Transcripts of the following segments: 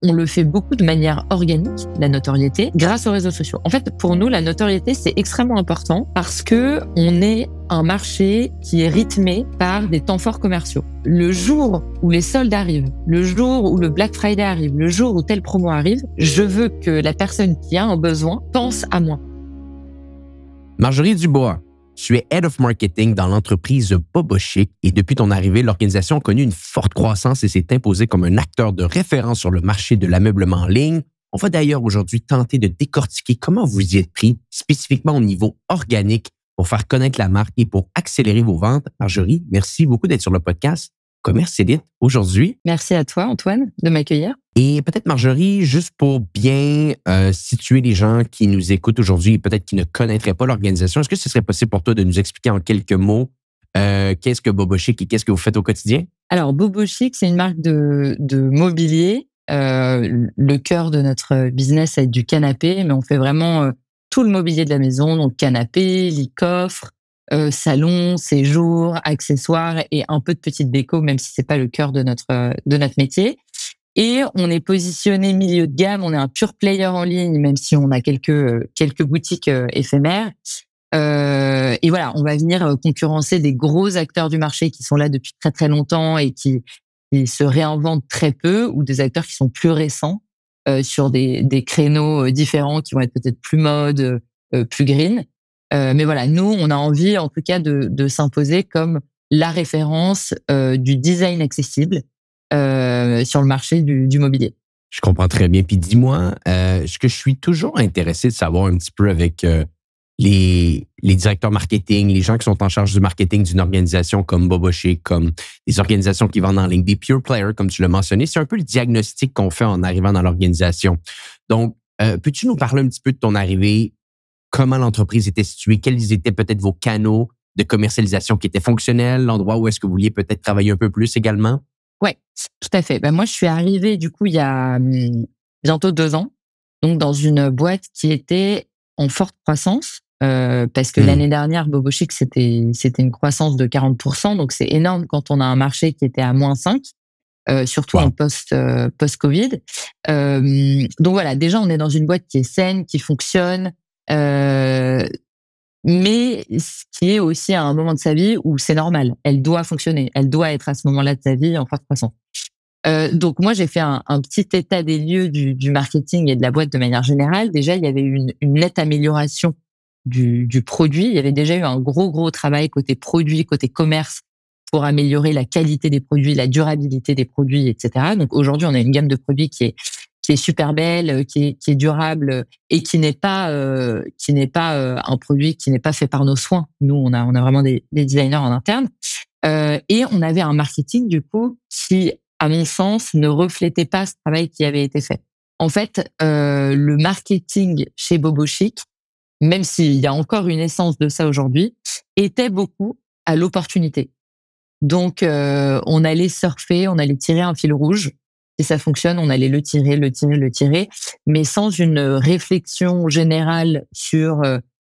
on le fait beaucoup de manière organique, la notoriété, grâce aux réseaux sociaux. En fait, pour nous, la notoriété, c'est extrêmement important parce que on est un marché qui est rythmé par des temps forts commerciaux. Le jour où les soldes arrivent, le jour où le Black Friday arrive, le jour où telle promo arrive, je veux que la personne qui a un besoin pense à moi. Marjorie Dubois, tu es Head of Marketing dans l'entreprise Bobo Chic et depuis ton arrivée, l'organisation a connu une forte croissance et s'est imposée comme un acteur de référence sur le marché de l'ameublement en ligne. On va d'ailleurs aujourd'hui tenter de décortiquer comment vous y êtes pris, spécifiquement au niveau organique, pour faire connaître la marque et pour accélérer vos ventes. Marjorie, merci beaucoup d'être sur le podcast Commerce Élite aujourd'hui. Merci à toi, Antoine, de m'accueillir. Et peut-être, Marjorie, juste pour bien situer les gens qui nous écoutent aujourd'hui et peut-être qui ne connaîtraient pas l'organisation, est-ce que ce serait possible pour toi de nous expliquer en quelques mots qu'est-ce que Bobo Chic et qu'est-ce que vous faites au quotidien? Alors, Bobo Chic, c'est une marque de mobilier. Le cœur de notre business, c'est du canapé, mais on fait vraiment tout le mobilier de la maison, donc canapé, lit, coffre, salon, séjour, accessoires et un peu de petite déco, même si c'est pas le cœur de notre métier. Et on est positionné milieu de gamme, on est un pure player en ligne, même si on a quelques boutiques éphémères. Et voilà, on va venir concurrencer des gros acteurs du marché qui sont là depuis très très longtemps et qui se réinventent très peu, ou des acteurs qui sont plus récents sur des créneaux différents qui vont être peut-être plus mode, plus green. Mais voilà, nous, on a envie en tout cas de s'imposer comme la référence du design accessible sur le marché du mobilier. Je comprends très bien. Puis dis-moi, ce que je suis toujours intéressé de savoir un petit peu avec les directeurs marketing, les gens qui sont en charge du marketing d'une organisation comme Bobo Chic, comme des organisations qui vendent en ligne, des pure players, comme tu l'as mentionné, c'est un peu le diagnostic qu'on fait en arrivant dans l'organisation. Donc, peux-tu nous parler un petit peu de ton arrivée, comment l'entreprise était située, quels étaient peut-être vos canaux de commercialisation qui étaient fonctionnels, l'endroit où est-ce que vous vouliez peut-être travailler un peu plus également? Ouais, tout à fait. Ben moi, je suis arrivée du coup il y a bientôt 2 ans, donc dans une boîte qui était en forte croissance, parce que l'année dernière, Bobo Chic, c'était une croissance de 40%, donc c'est énorme quand on a un marché qui était à -5%, surtout en post-Covid. Donc voilà, déjà on est dans une boîte qui est saine, qui fonctionne, mais qui est aussi à un moment de sa vie où c'est normal. Elle doit fonctionner. Elle doit être à ce moment-là de sa vie en forte croissance. Donc moi, j'ai fait un petit état des lieux du marketing et de la boîte de manière générale. Déjà, il y avait eu une nette amélioration du produit. Il y avait déjà eu un gros travail côté produit, côté commerce pour améliorer la qualité des produits, la durabilité des produits, etc. Donc aujourd'hui, on a une gamme de produits qui est super belle, qui est durable et qui n'est pas un produit qui n'est pas fait par nos soins. Nous, on a vraiment des designers en interne, et on avait un marketing du coup qui, à mon sens, ne reflétait pas ce travail qui avait été fait. En fait, le marketing chez Bobo Chic, même s'il y a encore une essence de ça aujourd'hui, était beaucoup à l'opportunité. Donc, on allait surfer, on allait tirer un fil rouge. Si ça fonctionne, on allait le tirer, mais sans une réflexion générale sur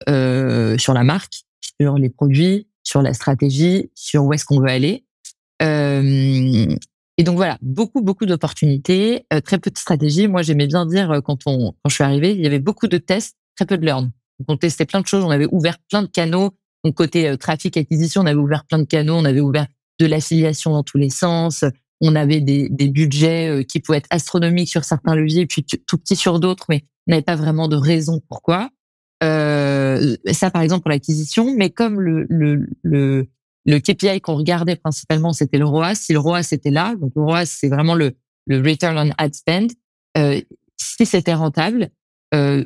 la marque, sur les produits, sur la stratégie, sur où est-ce qu'on veut aller. Et donc voilà, beaucoup d'opportunités, très peu de stratégie. Moi, j'aimais bien dire quand je suis arrivée, il y avait beaucoup de tests, très peu de learn. Donc on testait plein de choses, on avait ouvert plein de canaux. Donc côté trafic acquisition, on avait ouvert plein de canaux, on avait ouvert de l'affiliation dans tous les sens. On avait des budgets qui pouvaient être astronomiques sur certains leviers, puis tout petits sur d'autres, mais on n'avait pas vraiment de raison pourquoi. Ça, par exemple, pour l'acquisition. Mais comme le KPI qu'on regardait principalement, c'était le ROAS. Si le ROAS était là, donc le ROAS, c'est vraiment le return on ad spend. Si c'était rentable,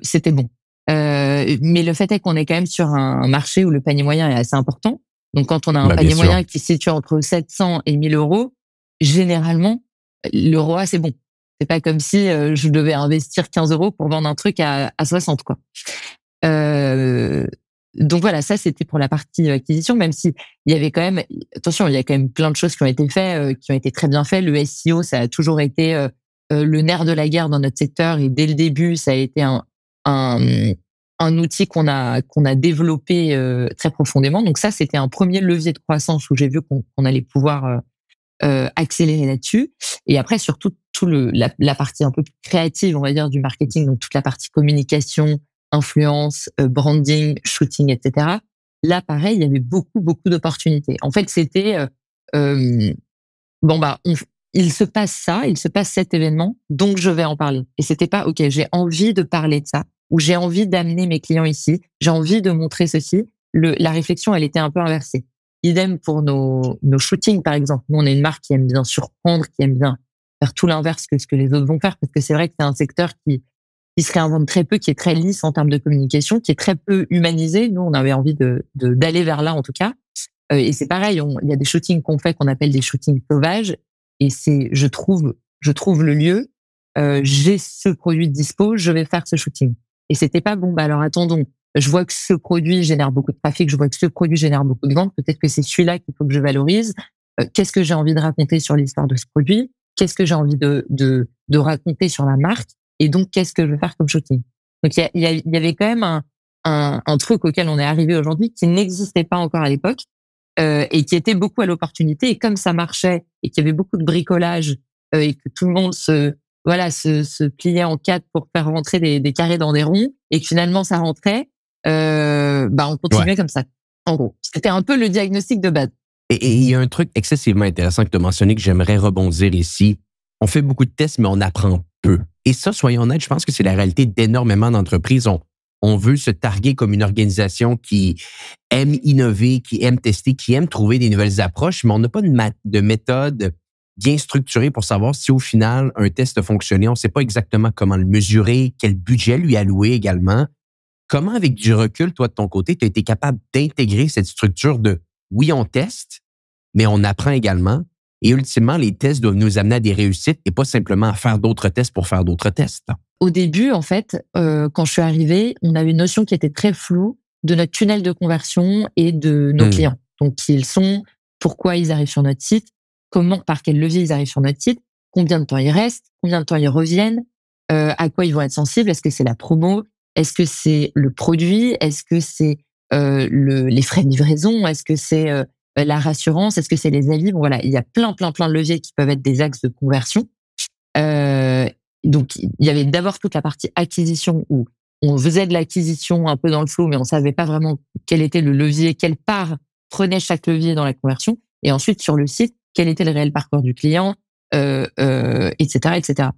c'était bon. Mais le fait est qu'on est quand même sur un marché où le panier moyen est assez important. Donc, quand on a un panier moyen qui se situe entre 700 et 1000 euros, généralement, le ROAS, c'est bon. C'est pas comme si je devais investir 15 euros pour vendre un truc à 60, quoi. Donc voilà, ça, c'était pour la partie acquisition, même si il y avait quand même, attention, il y a quand même plein de choses qui ont été faites, qui ont été très bien faites. Le SEO, ça a toujours été le nerf de la guerre dans notre secteur, et dès le début, ça a été un outil qu'on a développé très profondément. Donc ça, c'était un premier levier de croissance où j'ai vu qu'on allait pouvoir accélérer là-dessus. Et après, surtout, la partie un peu plus créative, on va dire, du marketing, donc toute la partie communication, influence, branding, shooting, etc. Là, pareil, il y avait beaucoup d'opportunités. En fait, c'était il se passe cet événement, donc je vais en parler. Et c'était pas ok, j'ai envie de parler de ça, ou j'ai envie d'amener mes clients ici, j'ai envie de montrer ceci. La réflexion, elle était un peu inversée. Idem pour nos shootings, par exemple. Nous, on est une marque qui aime bien surprendre, qui aime bien faire tout l'inverse que ce que les autres vont faire, parce que c'est vrai que c'est un secteur qui se réinvente très peu, qui est très lisse en termes de communication, qui est très peu humanisé. Nous, on avait envie d'aller vers là, en tout cas. Et c'est pareil, il y a des shootings qu'on fait qu'on appelle des shootings sauvages. Et je trouve le lieu. J'ai ce produit dispo, je vais faire ce shooting. Et c'était pas alors attendons. Je vois que ce produit génère beaucoup de trafic, je vois que ce produit génère beaucoup de ventes. Peut-être que c'est celui-là qu'il faut que je valorise. Qu'est-ce que j'ai envie de raconter sur l'histoire de ce produit? Qu'est-ce que j'ai envie de raconter sur la marque? Et donc, qu'est-ce que je veux faire comme shooting? Donc, il y avait quand même un truc auquel on est arrivé aujourd'hui qui n'existait pas encore à l'époque, et qui était beaucoup à l'opportunité. Et comme ça marchait et qu'il y avait beaucoup de bricolage, et que tout le monde se pliait en quatre pour faire rentrer des carrés dans des ronds, et que finalement ça rentrait, on continuait comme ça. En gros, c'était un peu le diagnostic de base. Et il y a un truc excessivement intéressant que tu as mentionné que j'aimerais rebondir ici. On fait beaucoup de tests, mais on apprend peu. Et ça, soyons honnêtes, je pense que c'est la réalité d'énormément d'entreprises. On veut se targuer comme une organisation qui aime innover, qui aime tester, qui aime trouver des nouvelles approches, mais on n'a pas de méthode bien structurée pour savoir si au final un test a fonctionné. On ne sait pas exactement comment le mesurer, quel budget lui allouer également. Comment, avec du recul, toi, de ton côté, tu as été capable d'intégrer cette structure de oui, on teste, mais on apprend également. Et ultimement, les tests doivent nous amener à des réussites et pas simplement à faire d'autres tests pour faire d'autres tests. Au début, en fait, quand je suis arrivée, on avait une notion qui était très floue de notre tunnel de conversion et de nos clients. Donc, qui ils sont, pourquoi ils arrivent sur notre site, par quel levier ils arrivent sur notre site, combien de temps ils restent, combien de temps ils reviennent, à quoi ils vont être sensibles, est-ce que c'est la promo, est-ce que c'est le produit, est-ce que c'est les frais de livraison, est-ce que c'est la rassurance, est-ce que c'est les avis. Bon, voilà, il y a plein de leviers qui peuvent être des axes de conversion. Donc, il y avait d'abord toute la partie acquisition où on faisait de l'acquisition un peu dans le flou, mais on savait pas vraiment quel était le levier, quelle part prenait chaque levier dans la conversion. Et ensuite, sur le site, quel était le réel parcours du client, etc.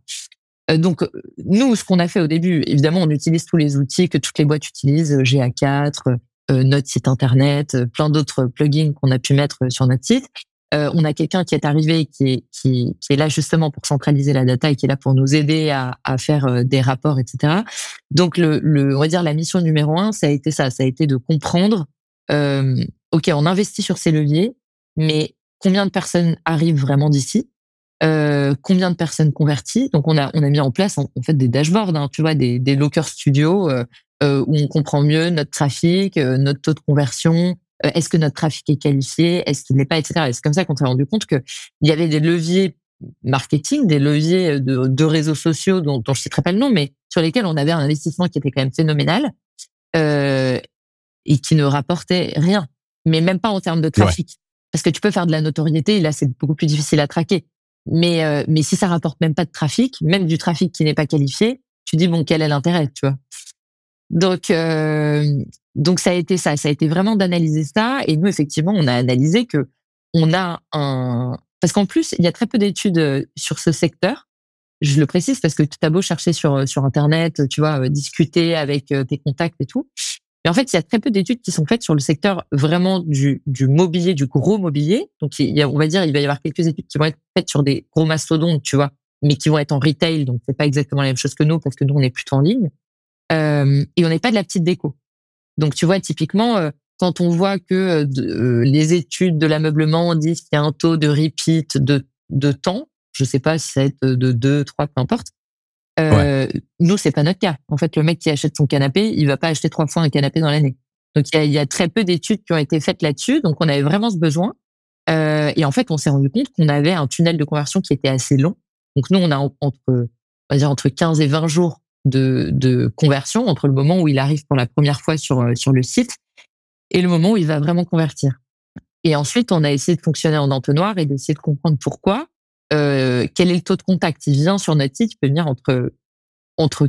Donc, nous, ce qu'on a fait au début, évidemment, on utilise tous les outils que toutes les boîtes utilisent, GA4, notre site internet, plein d'autres plugins qu'on a pu mettre sur notre site. On a quelqu'un qui est arrivé, qui est là justement pour centraliser la data et qui est là pour nous aider à faire des rapports, etc. Donc, on va dire la mission numéro 1, ça a été ça. Ça a été de comprendre, ok, on investit sur ces leviers, mais combien de personnes arrivent vraiment d'ici? Combien de personnes converties? Donc, on a mis en place en fait des dashboards, tu vois, des Looker Studio, où on comprend mieux notre trafic, notre taux de conversion. Est-ce que notre trafic est qualifié? Est-ce qu'il n'est pas, etc. Et c'est comme ça qu'on s'est rendu compte que il y avait des leviers marketing, des leviers de réseaux sociaux dont je ne citerai pas le nom, mais sur lesquels on avait un investissement qui était quand même phénoménal, et qui ne rapportait rien, mais même pas en termes de trafic. Ouais. Parce que tu peux faire de la notoriété, et là c'est beaucoup plus difficile à traquer. Mais si ça rapporte même pas de trafic, même du trafic qui n'est pas qualifié, tu dis bon, quel est l'intérêt, tu vois? Donc ça a été ça a été vraiment d'analyser ça. Et nous, effectivement, on a analysé que parce qu'en plus, il y a très peu d'études sur ce secteur. Je le précise parce que tu as beau chercher sur Internet, tu vois, discuter avec tes contacts et tout. Et en fait, il y a très peu d'études qui sont faites sur le secteur vraiment du mobilier, du gros mobilier. Donc, on va dire, il va y avoir quelques études qui vont être faites sur des gros mastodontes, tu vois, mais qui vont être en retail. Donc, c'est pas exactement la même chose que nous parce que nous, on est plutôt en ligne. Et on n'est pas de la petite déco. Donc, tu vois, typiquement, quand on voit que les études de l'ameublement disent qu'il y a un taux de repeat de temps, je sais pas si ça va être de 2, 3, peu importe. Ouais. Nous, c'est pas notre cas. En fait, le mec qui achète son canapé, il va pas acheter 3 fois un canapé dans l'année. Donc, il y a très peu d'études qui ont été faites là-dessus. Donc, on avait vraiment ce besoin. Et en fait, on s'est rendu compte qu'on avait un tunnel de conversion qui était assez long. Donc, nous, on a entre 15 et 20 jours de conversion entre le moment où il arrive pour la première fois sur le site et le moment où il va vraiment convertir. Et ensuite, on a essayé de fonctionner en entonnoir et d'essayer de comprendre pourquoi. Quel est le taux de contact? Il vient sur notre site, il peut venir entre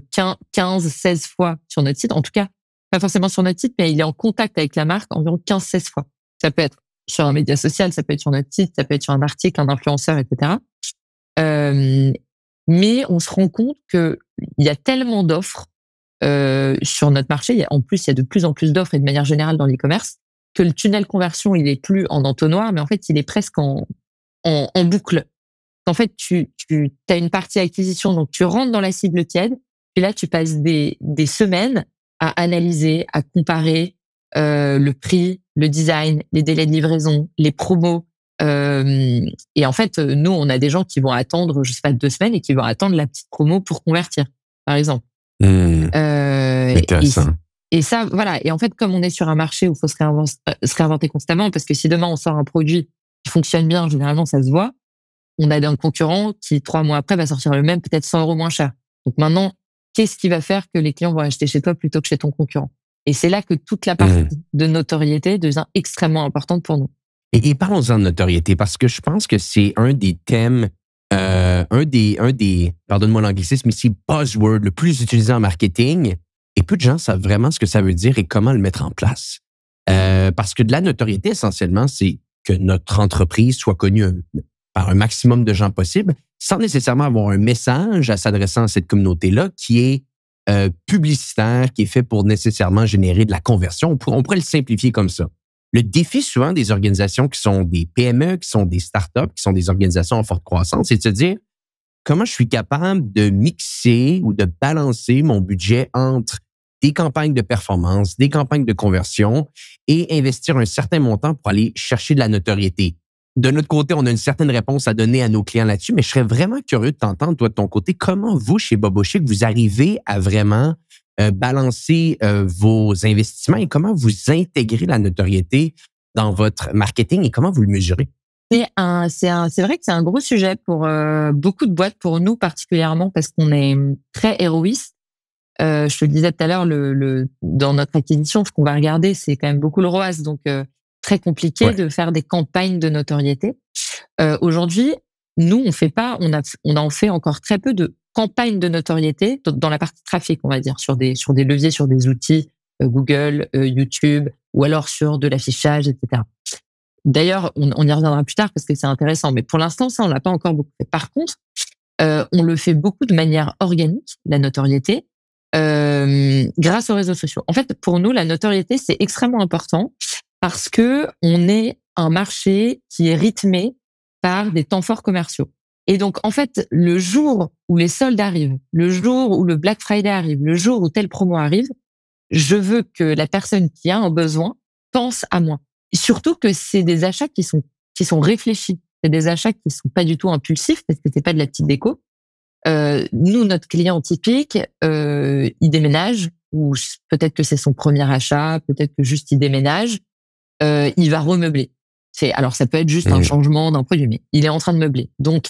15, 16 fois sur notre site. En tout cas, pas forcément sur notre site, mais il est en contact avec la marque environ 15, 16 fois. Ça peut être sur un média social, ça peut être sur notre site, ça peut être sur un article, un influenceur, etc. Mais on se rend compte que il y a tellement d'offres sur notre marché. En plus, il y a de plus en plus d'offres et de manière générale dans l'e-commerce que le tunnel conversion, il est plus en entonnoir, mais en fait, il est presque en boucle. En fait, tu as une partie acquisition, donc tu rentres dans la cible tiède, puis là, tu passes des semaines à analyser, à comparer le prix, le design, les délais de livraison, les promos. Et en fait, nous, on a des gens qui vont attendre, je sais pas, 2 semaines et qui vont attendre la petite promo pour convertir, par exemple. Intéressant. Et ça, voilà. Et en fait, comme on est sur un marché où il faut se réinventer constamment, parce que si demain on sort un produit qui fonctionne bien, généralement ça se voit, on a un concurrent qui 3 mois après va sortir le même, peut-être 100 € moins cher. Donc maintenant, qu'est-ce qui va faire que les clients vont acheter chez toi plutôt que chez ton concurrent? Et c'est là que toute la partie de notoriété devient extrêmement importante pour nous. Et parlons-en de notoriété, parce que je pense que c'est un des thèmes, pardonne-moi l'anglicisme, mais c'est buzzword le plus utilisé en marketing. Et peu de gens savent vraiment ce que ça veut dire et comment le mettre en place. Parce que de la notoriété, essentiellement, c'est que notre entreprise soit connue par un maximum de gens possible, sans nécessairement avoir un message à s'adressant à cette communauté-là qui est publicitaire, qui est fait pour nécessairement générer de la conversion. On pourrait le simplifier comme ça. Le défi souvent des organisations qui sont des PME, qui sont des startups, qui sont des organisations en forte croissance, c'est de se dire comment je suis capable de mixer ou de balancer mon budget entre des campagnes de performance, des campagnes de conversion et investir un certain montant pour aller chercher de la notoriété. De notre côté, on a une certaine réponse à donner à nos clients là-dessus, mais je serais vraiment curieux de t'entendre, toi, de ton côté, comment vous, chez Bobo Chic, vous arrivez à vraiment balancer vos investissements et comment vous intégrez la notoriété dans votre marketing et comment vous le mesurez? C'est vrai que c'est un gros sujet pour beaucoup de boîtes, pour nous particulièrement, parce qu'on est très héroïste. Je te le disais tout à l'heure, dans notre acquisition, ce qu'on va regarder, c'est quand même beaucoup le ROAS, donc très compliqué de faire des campagnes de notoriété. Aujourd'hui, nous, on en fait encore très peu de campagnes de notoriété dans la partie trafic, on va dire, sur des leviers, sur des outils Google, YouTube, ou alors sur de l'affichage, etc. D'ailleurs, on y reviendra plus tard parce que c'est intéressant, mais pour l'instant, ça, on l'a pas encore beaucoup fait. Par contre, on le fait beaucoup de manière organique, la notoriété, grâce aux réseaux sociaux. En fait, pour nous, la notoriété, c'est extrêmement important parce que on est un marché qui est rythmé par des temps forts commerciaux. Et donc, en fait, le jour où les soldes arrivent, le jour où le Black Friday arrive, le jour où telle promo arrive, je veux que la personne qui a un besoin pense à moi. Et surtout que c'est des achats qui sont réfléchis. C'est des achats qui sont pas du tout impulsifs parce que c'est pas de la petite déco. Nous, notre client typique, il déménage ou peut-être que c'est son premier achat, peut-être que juste il déménage, il va remeubler. Alors ça peut être juste un changement d'un produit, mais il est en train de meubler. Donc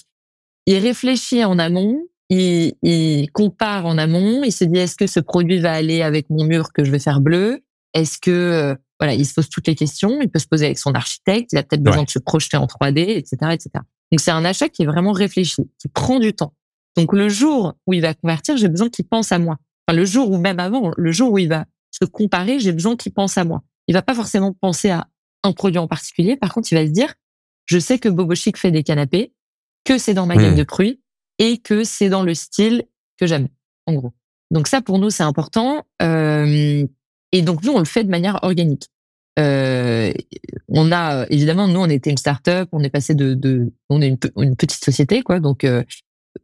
il réfléchit en amont, il compare en amont, il se dit est-ce que ce produit va aller avec mon mur que je vais faire bleu? Est-ce que voilà, il se pose toutes les questions, il peut se poser avec son architecte, il a peut-être besoin de se projeter en 3D, etc., etc. Donc c'est un achat qui est vraiment réfléchi, qui prend du temps. Donc le jour où il va convertir, j'ai besoin qu'il pense à moi. Enfin le jour ou même avant, le jour où il va se comparer, j'ai besoin qu'il pense à moi. Il va pas forcément penser à un produit en particulier. Par contre, il va se dire, je sais que Bobo Chic fait des canapés, que c'est dans ma gamme de produits et que c'est dans le style que j'aime, en gros. Donc ça, pour nous, c'est important. Et donc, nous, on le fait de manière organique. On a, évidemment, nous, on était une start-up, on est passé on est une petite société, quoi. Donc,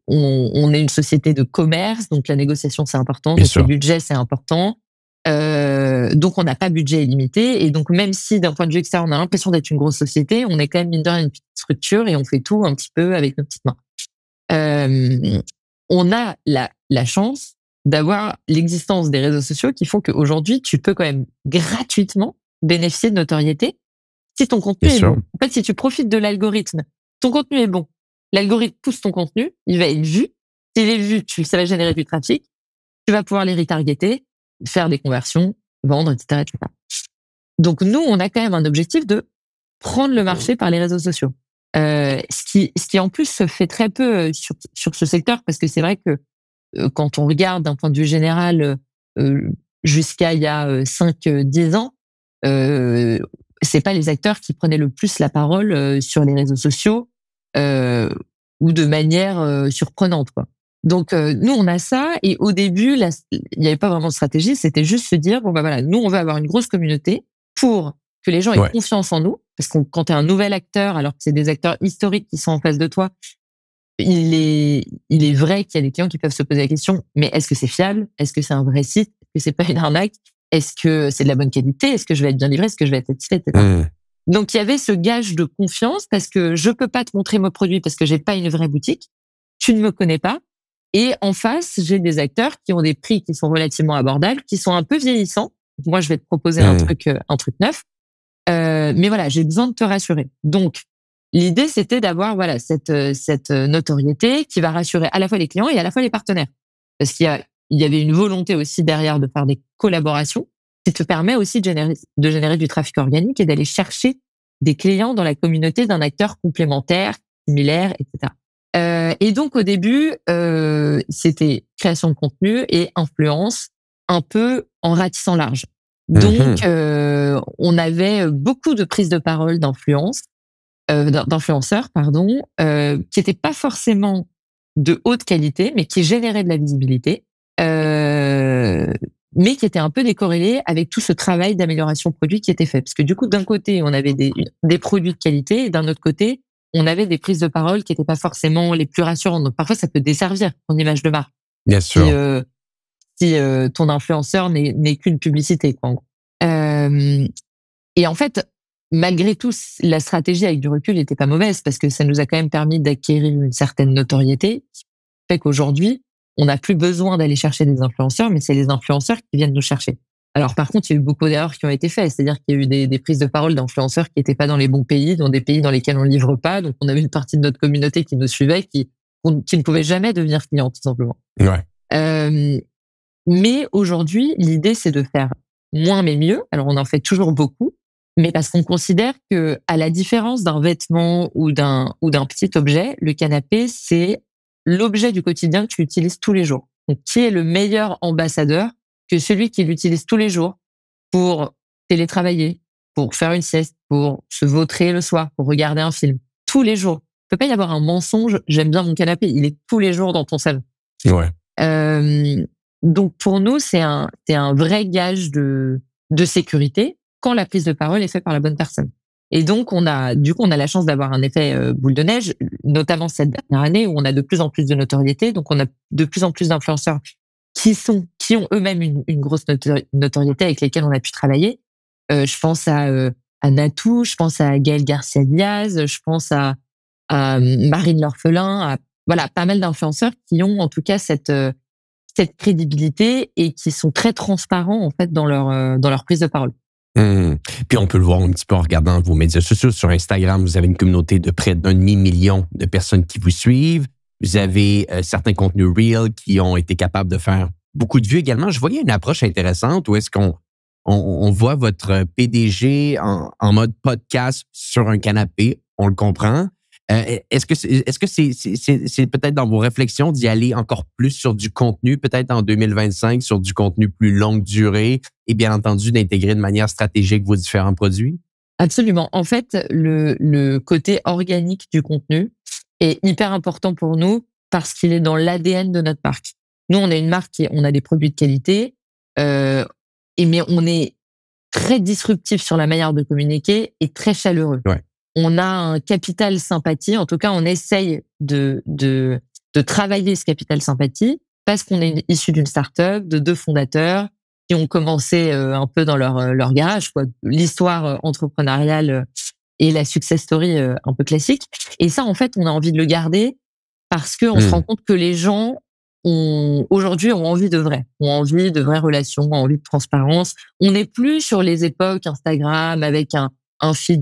on est une société de commerce, donc la négociation, c'est important. Donc, le budget, c'est important. Donc on n'a pas budget illimité et donc même si d'un point de vue extérieur on a l'impression d'être une grosse société, on est quand même mine de rien une petite structure et on fait tout un petit peu avec nos petites mains. On a la chance d'avoir l'existence des réseaux sociaux qui font qu'aujourd'hui tu peux quand même gratuitement bénéficier de notoriété si ton contenu est bon. En fait, si tu profites de l'algorithme, ton contenu est bon, l'algorithme pousse ton contenu, il va être vu. S'il est vu, ça va générer du trafic, tu vas pouvoir les retargeter, faire des conversions, vendre, etc., etc. Donc, nous, on a quand même un objectif de prendre le marché par les réseaux sociaux. Ce qui en plus se fait très peu sur ce secteur, parce que c'est vrai que quand on regarde d'un point de vue général jusqu'à il y a 5-10 ans, c'est pas les acteurs qui prenaient le plus la parole sur les réseaux sociaux ou de manière surprenante, quoi. Donc nous on a ça, et au début il n'y avait pas vraiment de stratégie, c'était juste se dire bon bah voilà, nous on va avoir une grosse communauté pour que les gens aient confiance en nous, parce que quand tu es un nouvel acteur alors que c'est des acteurs historiques qui sont en face de toi, il est vrai qu'il y a des clients qui peuvent se poser la question, mais est-ce que c'est fiable? Est-ce que c'est un vrai site? Est-ce que c'est pas une arnaque? Est-ce que c'est de la bonne qualité? Est-ce que je vais être bien livré? Est-ce que je vais être satisfait, etc. Donc il y avait ce gage de confiance, parce que je peux pas te montrer mon produit parce que j'ai pas une vraie boutique, tu ne me connais pas. Et en face, j'ai des acteurs qui ont des prix qui sont relativement abordables, qui sont un peu vieillissants. Moi, je vais te proposer un truc neuf. Mais voilà, j'ai besoin de te rassurer. Donc, l'idée, c'était d'avoir voilà cette notoriété qui va rassurer à la fois les clients et à la fois les partenaires, parce qu'il y avait une volonté aussi derrière de faire des collaborations qui te permet aussi de générer du trafic organique et d'aller chercher des clients dans la communauté d'un acteur complémentaire, similaire, etc. Et donc au début, c'était création de contenu et influence un peu en ratissant large. Donc on avait beaucoup de prises de parole d'influenceurs, qui n'étaient pas forcément de haute qualité, mais qui généraient de la visibilité, mais qui étaient un peu décorrélés avec tout ce travail d'amélioration produit qui était fait. Parce que du coup, d'un côté, on avait des produits de qualité, et d'un autre côté, on avait des prises de parole qui n'étaient pas forcément les plus rassurantes. Donc parfois, ça peut desservir ton image de marque. Bien sûr. Si ton influenceur n'est qu'une publicité, quoi. Et en fait, malgré tout, la stratégie avec du recul n'était pas mauvaise, parce que ça nous a quand même permis d'acquérir une certaine notoriété, qui fait qu'aujourd'hui, on n'a plus besoin d'aller chercher des influenceurs, mais c'est les influenceurs qui viennent nous chercher. Alors par contre, il y a eu beaucoup d'erreurs qui ont été faites, c'est-à-dire qu'il y a eu des prises de parole d'influenceurs qui n'étaient pas dans les bons pays, dans des pays dans lesquels on livre pas. Donc on avait une partie de notre communauté qui nous suivait, qui ne pouvait jamais devenir client, tout simplement. Mais aujourd'hui, l'idée, c'est de faire moins mais mieux. Alors on en fait toujours beaucoup, mais parce qu'on considère que, à la différence d'un vêtement ou d'un petit objet, le canapé, c'est l'objet du quotidien que tu utilises tous les jours. Donc qui est le meilleur ambassadeur que celui qui l'utilise tous les jours pour télétravailler, pour faire une sieste, pour se vautrer le soir, pour regarder un film, tous les jours. Il peut pas y avoir un mensonge, j'aime bien mon canapé, il est tous les jours dans ton salon. Donc pour nous, c'est un vrai gage de sécurité quand la prise de parole est faite par la bonne personne. Et donc on a la chance d'avoir un effet boule de neige, notamment cette dernière année où on a de plus en plus de notoriété. Donc on a de plus en plus d'influenceurs qui ont eux-mêmes une grosse notoriété avec lesquels on a pu travailler. Je pense à Natou, je pense à Gaël Garcia Diaz, je pense à Marine L'Orphelin, voilà, pas mal d'influenceurs qui ont en tout cas cette crédibilité et qui sont très transparents en fait dans leur prise de parole. Puis on peut le voir un petit peu en regardant vos médias sociaux. Sur Instagram, vous avez une communauté de près d'1,5 million de personnes qui vous suivent. Vous avez certains contenus Reel qui ont été capables de faire beaucoup de vues également. Je voyais une approche intéressante où est-ce qu'on voit votre PDG en mode podcast sur un canapé. On le comprend. Est-ce que c'est peut-être dans vos réflexions d'y aller encore plus sur du contenu, peut-être en 2025, sur du contenu plus longue durée et bien entendu d'intégrer de manière stratégique vos différents produits? Absolument. En fait, le côté organique du contenu est hyper important pour nous parce qu'il est dans l'ADN de notre marque. Nous, on est une marque on a des produits de qualité, mais on est très disruptif sur la manière de communiquer et très chaleureux. On a un capital sympathie. En tout cas, on essaye de travailler ce capital sympathie parce qu'on est issu d'une start-up de 2 fondateurs qui ont commencé un peu dans leur garage, quoi. L'histoire entrepreneuriale et la success story un peu classique. Et ça, en fait, on a envie de le garder parce que on se rend compte que les gens aujourd'hui ont envie de vrai, ont envie de vraies relations, ont envie de transparence. On n'est plus sur les époques Instagram avec un feed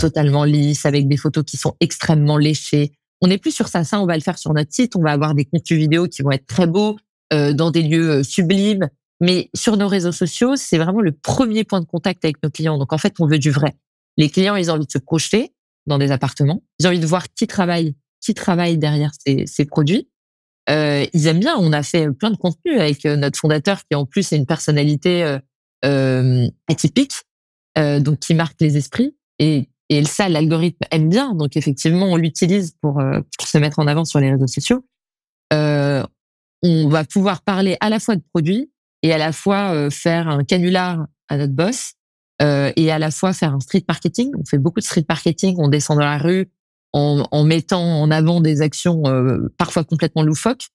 totalement lisse, avec des photos qui sont extrêmement léchées. On n'est plus sur ça. Ça, on va le faire sur notre site. On va avoir des contenus vidéo qui vont être très beaux, dans des lieux sublimes. Mais sur nos réseaux sociaux, c'est vraiment le premier point de contact avec nos clients. Donc, en fait, on veut du vrai. Les clients, ils ont envie de se projeter dans des appartements. Ils ont envie de voir qui travaille derrière ces produits. Ils aiment bien. On a fait plein de contenu avec notre fondateur qui en plus est une personnalité atypique, donc qui marque les esprits. Et ça, l'algorithme aime bien. Donc effectivement, on l'utilise pour se mettre en avant sur les réseaux sociaux. On va pouvoir parler à la fois de produits et à la fois faire un canular à notre boss et à la fois faire un street marketing. On fait beaucoup de street marketing. On descend dans la rue en mettant en avant des actions parfois complètement loufoques.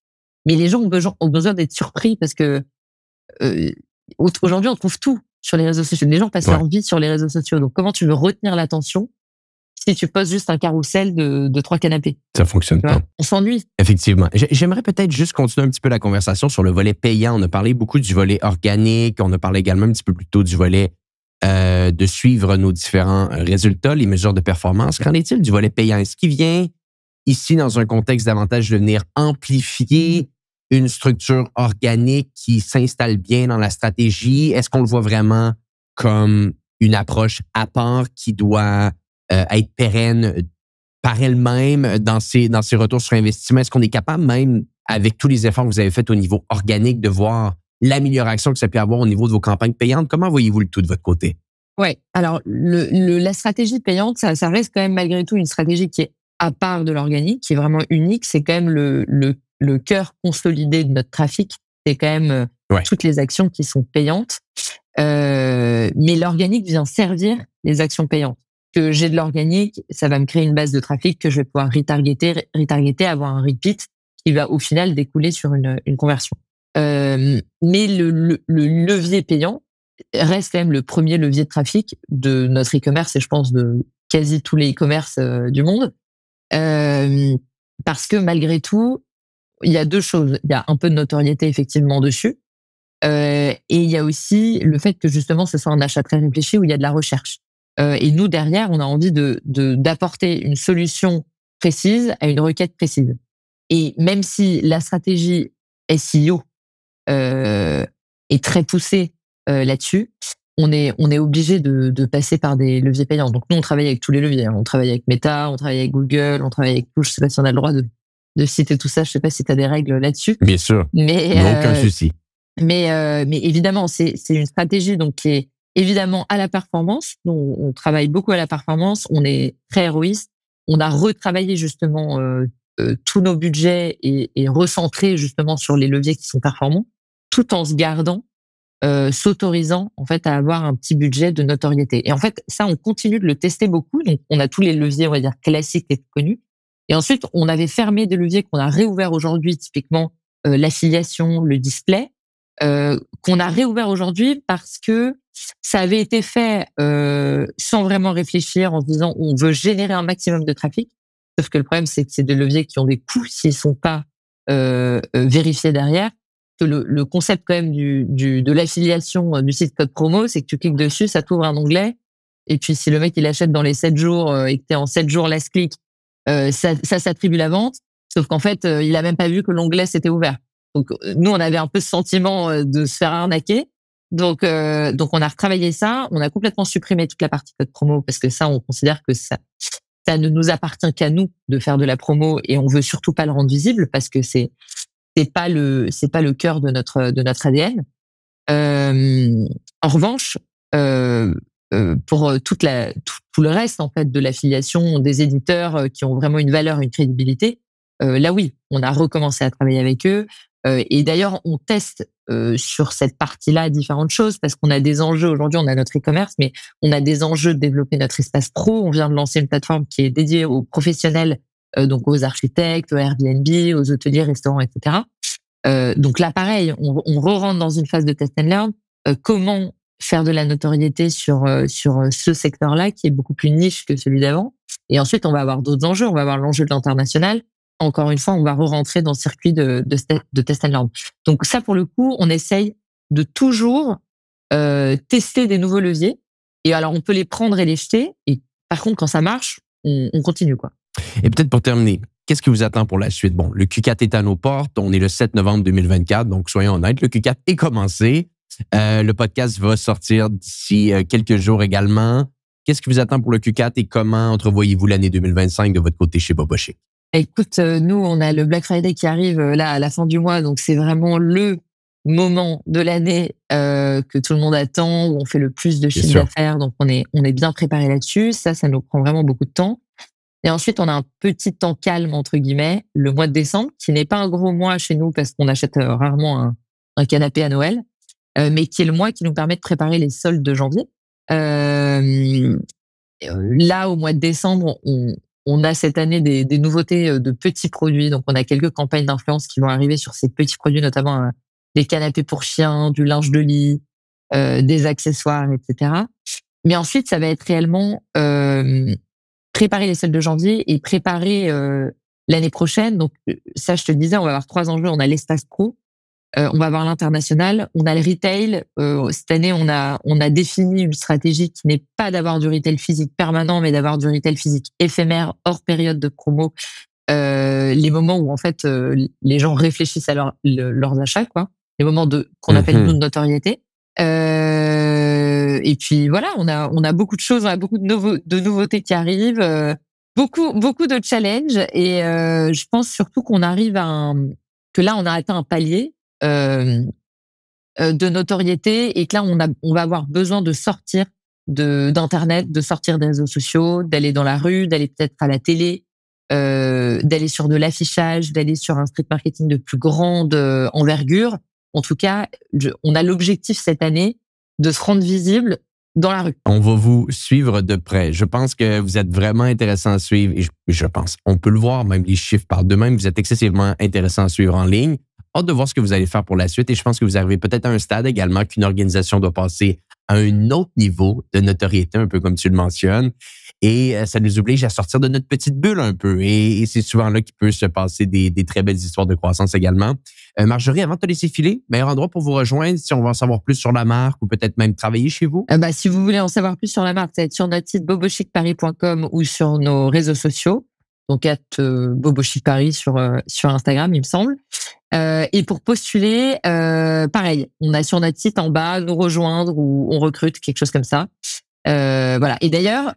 Mais les gens ont besoin d'être surpris parce que aujourd'hui, on trouve tout sur les réseaux sociaux. Les gens passent leur vie sur les réseaux sociaux. Donc, comment tu veux retenir l'attention si tu poses juste un carrousel de 3 canapés? Ça fonctionne pas. On s'ennuie. Effectivement. J'aimerais peut-être juste continuer un petit peu la conversation sur le volet payant. On a parlé beaucoup du volet organique. On a parlé également un petit peu plus tôt du volet de suivre nos différents résultats, les mesures de performance. Qu'en est-il du volet payant? Est-ce qu'il vient ici dans un contexte davantage de venir amplifier une structure organique qui s'installe bien dans la stratégie? Est-ce qu'on le voit vraiment comme une approche à part qui doit être pérenne par elle-même dans ses retours sur investissement? Est-ce qu'on est capable même, avec tous les efforts que vous avez faits au niveau organique, de voir l'amélioration que ça peut avoir au niveau de vos campagnes payantes? Comment voyez-vous le tout de votre côté? Ouais. Alors, la stratégie payante, ça reste quand même malgré tout une stratégie qui est à part de l'organique, qui est vraiment unique. C'est quand même le cœur consolidé de notre trafic. C'est quand même toutes les actions qui sont payantes. Mais l'organique vient servir les actions payantes. Que j'ai de l'organique, ça va me créer une base de trafic que je vais pouvoir retargeter, avoir un repeat qui va au final découler sur une conversion. Mais le levier payant reste quand même le premier levier de trafic de notre e-commerce et je pense de quasi tous les e-commerce du monde. Parce que malgré tout, il y a 2 choses. Il y a un peu de notoriété effectivement dessus. Et il y a aussi le fait que justement ce soit un achat très réfléchi où il y a de la recherche. Et nous derrière, on a envie d'apporter une solution précise à une requête précise. Et même si la stratégie SEO est très poussée là-dessus, on est obligé de passer par des leviers payants. Donc nous, on travaille avec tous les leviers. On travaille avec Meta, on travaille avec Google, on travaille avec tout. Je sais pas si on a le droit de citer tout ça. Je sais pas si tu as des règles là-dessus. Bien sûr. Mais aucun souci. Mais évidemment, c'est une stratégie donc qui est évidemment à la performance. On travaille beaucoup à la performance. On est très héroïste. On a retravaillé justement tous nos budgets et recentré justement sur les leviers qui sont performants, tout en se gardant, s'autorisant en fait à avoir un petit budget de notoriété. Et en fait, ça, on continue de le tester beaucoup. Donc, on a tous les leviers, on va dire classiques et connus. Et ensuite, on avait fermé des leviers qu'on a réouverts aujourd'hui, typiquement l'affiliation, le display, qu'on a réouvert aujourd'hui parce que ça avait été fait sans vraiment réfléchir, en se disant on veut générer un maximum de trafic. Sauf que le problème, c'est que c'est des leviers qui ont des coûts s'ils sont pas vérifiés derrière. Que le concept quand même de l'affiliation du site code promo, c'est que tu cliques dessus, ça t'ouvre un onglet. Et puis si le mec il achète dans les 7 jours et que t'es en 7 jours last click, ça s'attribue la vente. Sauf qu'en fait, il a même pas vu que l'onglet s'était ouvert. Donc nous, on avait un peu ce sentiment de se faire arnaquer. Donc on a retravaillé ça. On a complètement supprimé toute la partie code promo parce que ça, on considère que ça ne nous appartient qu'à nous de faire de la promo et on veut surtout pas le rendre visible parce que c'est pas le cœur de notre ADN. En revanche, pour tout le reste en fait de l'affiliation des éditeurs qui ont vraiment une valeur, une crédibilité, là oui, on a recommencé à travailler avec eux. Et d'ailleurs, on teste sur cette partie-là différentes choses parce qu'on a des enjeux. Aujourd'hui, on a notre e-commerce, mais on a des enjeux de développer notre espace pro. On vient de lancer une plateforme qui est dédiée aux professionnels, donc aux architectes, aux Airbnb, aux hôteliers, restaurants, etc. Donc là, pareil, on re-rentre dans une phase de test and learn. Comment faire de la notoriété sur ce secteur-là qui est beaucoup plus niche que celui d'avant. Et ensuite, on va avoir d'autres enjeux. On va avoir l'enjeu de l'international. Encore une fois, on va re-rentrer dans le circuit de test and learn. Donc ça, pour le coup, on essaye de toujours tester des nouveaux leviers. Et alors, on peut les prendre et les jeter. Et par contre, quand ça marche, on continue, quoi. Et peut-être pour terminer, qu'est-ce qui vous attend pour la suite? Bon, le Q4 est à nos portes. On est le 7 novembre 2024. Donc, soyons honnêtes, le Q4 est commencé. Le podcast va sortir d'ici quelques jours également. Qu'est-ce qui vous attend pour le Q4 et comment entrevoyez-vous l'année 2025 de votre côté chez Bobo Chic? Écoute, nous, on a le Black Friday qui arrive là à la fin du mois, donc c'est vraiment le moment de l'année que tout le monde attend, où on fait le plus de chiffre d'affaires, donc on est bien préparé là-dessus. Ça nous prend vraiment beaucoup de temps. Et ensuite, on a un petit temps calme, entre guillemets, le mois de décembre, qui n'est pas un gros mois chez nous parce qu'on achète rarement un canapé à Noël, mais qui est le mois qui nous permet de préparer les soldes de janvier. Là, au mois de décembre, on a cette année des nouveautés de petits produits. Donc, on a quelques campagnes d'influence qui vont arriver sur ces petits produits, notamment des canapés pour chiens, du linge de lit, des accessoires, etc. Mais ensuite, ça va être réellement préparer les soldes de janvier et préparer l'année prochaine. Donc, ça, je te le disais, on va avoir 3 enjeux. On a l'espace pro, on va avoir l'international, on a le retail. Cette année, on a défini une stratégie qui n'est pas d'avoir du retail physique permanent, mais d'avoir du retail physique éphémère, hors période de promo, les moments où en fait les gens réfléchissent à leurs achats, quoi. Les moments qu'on appelle nous de notoriété. Et puis voilà, on a beaucoup de choses, on a beaucoup de nouveautés qui arrivent, beaucoup de challenges, et je pense surtout qu'on arrive que là on a atteint un palier de notoriété, et que là on va avoir besoin de sortir d'internet, de sortir des réseaux sociaux, d'aller dans la rue, d'aller peut-être à la télé, d'aller sur de l'affichage, d'aller sur un street marketing de plus grande envergure. En tout cas, on a l'objectif cette année de se rendre visible dans la rue. On va vous suivre de près. Je pense que vous êtes vraiment intéressant à suivre, et je pense, on peut le voir, même les chiffres parlent d'eux-mêmes, vous êtes excessivement intéressant à suivre en ligne. Hâte de voir ce que vous allez faire pour la suite, et je pense que vous arrivez peut-être à un stade également qu'une organisation doit passer à un autre niveau de notoriété, un peu comme tu le mentionnes. Et ça nous oblige à sortir de notre petite bulle un peu. Et c'est souvent là qu'il peut se passer des très belles histoires de croissance également. Marjorie, avant de te laisser filer, meilleur endroit pour vous rejoindre si on veut en savoir plus sur la marque ou peut-être même travailler chez vous? Si vous voulez en savoir plus sur la marque, ça va être sur notre site bobochicparis.com ou sur nos réseaux sociaux. Donc, @bobochicparis sur Instagram, il me semble. Et pour postuler, pareil, on a sur notre site en bas, nous rejoindre, ou on recrute, quelque chose comme ça. Voilà. Et d'ailleurs,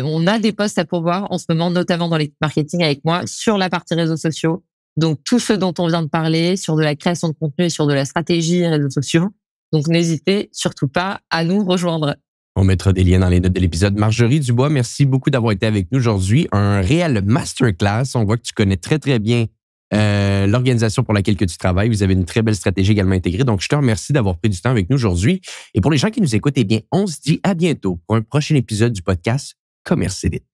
on a des postes à pourvoir en ce moment, notamment dans les marketing avec moi, sur la partie réseaux sociaux. Donc, tout ce dont on vient de parler, sur de la création de contenu et sur de la stratégie réseaux sociaux. Donc, n'hésitez surtout pas à nous rejoindre. On mettra des liens dans les notes de l'épisode. Marjorie Dubois, merci beaucoup d'avoir été avec nous aujourd'hui. Un réel masterclass. On voit que tu connais très, très bien l'organisation pour laquelle que tu travailles. Vous avez une très belle stratégie également intégrée. Donc, je te remercie d'avoir pris du temps avec nous aujourd'hui. Et pour les gens qui nous écoutent, eh bien, on se dit à bientôt pour un prochain épisode du podcast Commerce Élite.